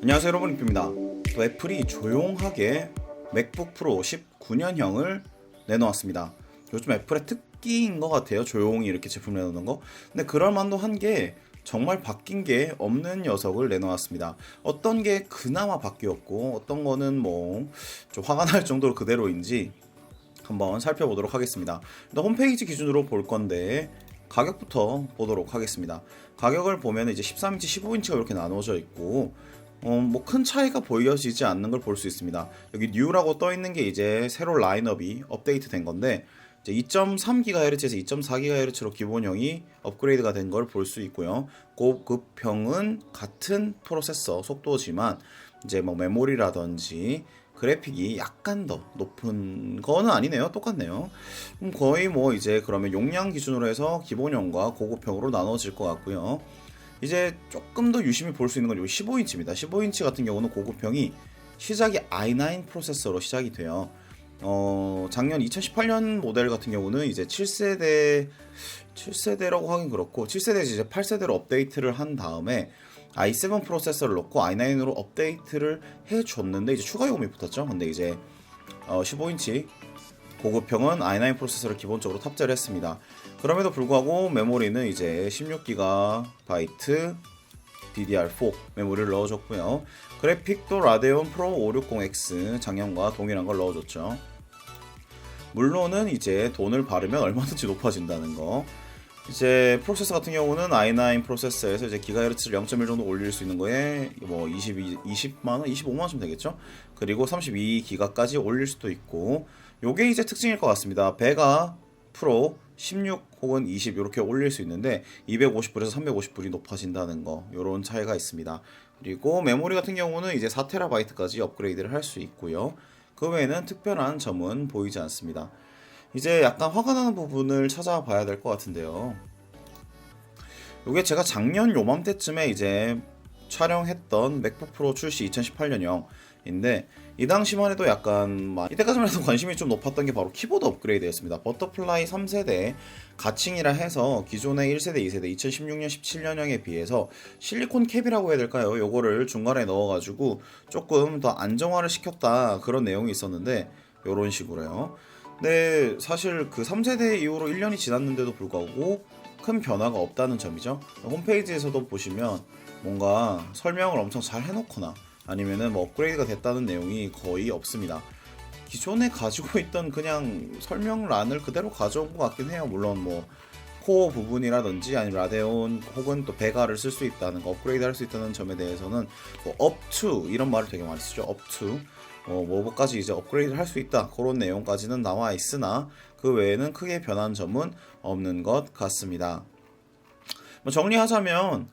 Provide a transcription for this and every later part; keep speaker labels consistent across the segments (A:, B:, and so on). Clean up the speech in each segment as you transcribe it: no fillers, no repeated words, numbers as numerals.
A: 안녕하세요 여러분, 입니다. 또 애플이 조용하게 맥북 프로 19년형을 내놓았습니다. 요즘 애플의 특기인 것 같아요, 조용히 이렇게 제품 내놓는 거. 근데 그럴만도 한 게 정말 바뀐 게 없는 녀석을 내놓았습니다. 어떤 게 그나마 바뀌었고 어떤 거는 뭐 좀 화가 날 정도로 그대로인지 한번 살펴보도록 하겠습니다. 일단 홈페이지 기준으로 볼 건데 가격부터 보도록 하겠습니다. 가격을 보면 이제 13인치, 15인치가 이렇게 나눠져 있고 뭐 큰 차이가 보여지지 않는 걸 볼 수 있습니다. 여기 뉴라고 떠 있는 게 이제 새로 라인업이 업데이트 된 건데 이제 2.3GHz에서 2.4GHz로 기본형이 업그레이드가 된 걸 볼 수 있고요. 고급형은 같은 프로세서 속도지만 이제 뭐 메모리라든지 그래픽이 약간 더 높은 거는 아니네요. 똑같네요. 거의 뭐 이제 그러면 용량 기준으로 해서 기본형과 고급형으로 나눠질 것 같고요. 이제 조금 더 유심히 볼 수 있는 건 요 15인치입니다. 15인치 같은 경우는 고급형이 시작이 i9 프로세서로 시작이 돼요. 작년 2018년 모델 같은 경우는 이제 7세대라고 하긴 그렇고 7세대에서 이제 8세대로 업데이트를 한 다음에 i7 프로세서를 넣고 i9으로 업데이트를 해줬는데 이제 추가 요금이 붙었죠. 근데 이제 15인치 고급형은 i9 프로세서를 기본적으로 탑재를 했습니다. 그럼에도 불구하고 메모리는 이제 16GB DDR4 메모리를 넣어줬고요. 그래픽도 라데온 프로 560X 작년과 동일한 걸 넣어줬죠. 물론은 이제 돈을 바르면 얼마든지 높아진다는 거. 이제 프로세서 같은 경우는 i9 프로세서에서 이제 기가헤르츠를 0.1 정도 올릴 수 있는 거에 뭐 20만 원, 25만 원쯤 되겠죠. 그리고 32기가까지 올릴 수도 있고, 요게 이제 특징일 것 같습니다. 배가 프로 16 혹은 20 이렇게 올릴 수 있는데 250불에서 350불이 높아진다는 거, 요런 차이가 있습니다. 그리고 메모리 같은 경우는 이제 4TB까지 업그레이드를 할 수 있고요. 그 외에는 특별한 점은 보이지 않습니다. 이제 약간 화가 나는 부분을 찾아봐야 될 것 같은데요. 요게 제가 작년 요맘때쯤에 이제 촬영했던 맥북 프로 출시 2018년형인데 이 당시만 해도 약간 이때까지만 해도 관심이 좀 높았던 게 바로 키보드 업그레이드였습니다. 버터플라이 3세대 가칭이라 해서 기존의 1세대, 2세대 2016년, 17년형에 비해서 실리콘 캡이라고 해야 될까요? 요거를 중간에 넣어가지고 조금 더 안정화를 시켰다, 그런 내용이 있었는데 요런 식으로요. 근데 사실 그 3세대 이후로 1년이 지났는데도 불구하고 큰 변화가 없다는 점이죠. 홈페이지에서도 보시면 뭔가 설명을 엄청 잘 해놓거나 아니면은 뭐 업그레이드가 됐다는 내용이 거의 없습니다. 기존에 가지고 있던 그냥 설명란을 그대로 가져온 것 같긴 해요. 물론 뭐 코어 부분이라든지 아니면 라데온 혹은 또 베가를 쓸 수 있다는 거, 업그레이드 할 수 있다는 점에 대해서는 뭐 up to 이런 말을 되게 많이 쓰죠. up to 뭐까지 이제 업그레이드 할 수 있다, 그런 내용까지는 나와 있으나 그 외에는 크게 변한 점은 없는 것 같습니다. 뭐 정리하자면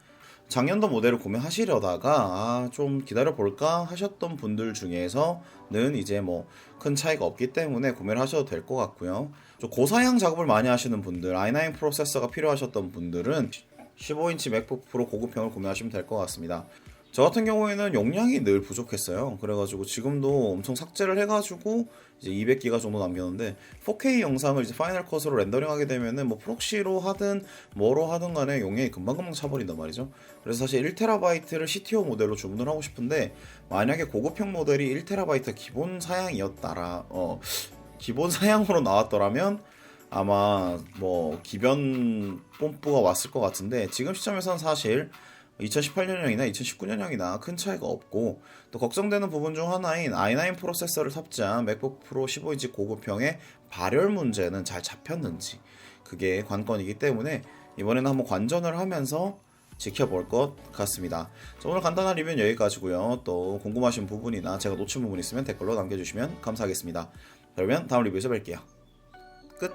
A: 작년도 모델을 구매하시려다가 좀 기다려볼까 하셨던 분들 중에서는 이제 뭐 큰 차이가 없기 때문에 구매를 하셔도 될 것 같고요. 좀 고사양 작업을 많이 하시는 분들, i9 프로세서가 필요하셨던 분들은 15인치 맥북 프로 고급형을 구매하시면 될 것 같습니다. 저 같은 경우에는 용량이 늘 부족했어요. 그래가지고 지금도 엄청 삭제를 해가지고 이제 200기가 정도 남겼는데 4K 영상을 이제 파이널 컷으로 렌더링하게 되면은 뭐 프록시로 하든 뭐로 하든 간에 용량이 금방금방 차버린단 말이죠. 그래서 사실 1TB를 CTO 모델로 주문을 하고 싶은데 만약에 고급형 모델이 1TB 기본 사양이었다라 기본 사양으로 나왔더라면 아마 뭐 기변 뽐뿌가 왔을 것 같은데 지금 시점에서는 사실 2018년형이나 2019년형이나 큰 차이가 없고, 또 걱정되는 부분 중 하나인 i9 프로세서를 탑재한 맥북 프로 15인치 고급형의 발열 문제는 잘 잡혔는지, 그게 관건이기 때문에 이번에는 한번 관전을 하면서 지켜볼 것 같습니다. 자, 오늘 간단한 리뷰는 여기까지고요. 또 궁금하신 부분이나 제가 놓친 부분 있으면 댓글로 남겨주시면 감사하겠습니다. 그러면 다음 리뷰에서 뵐게요. 끝.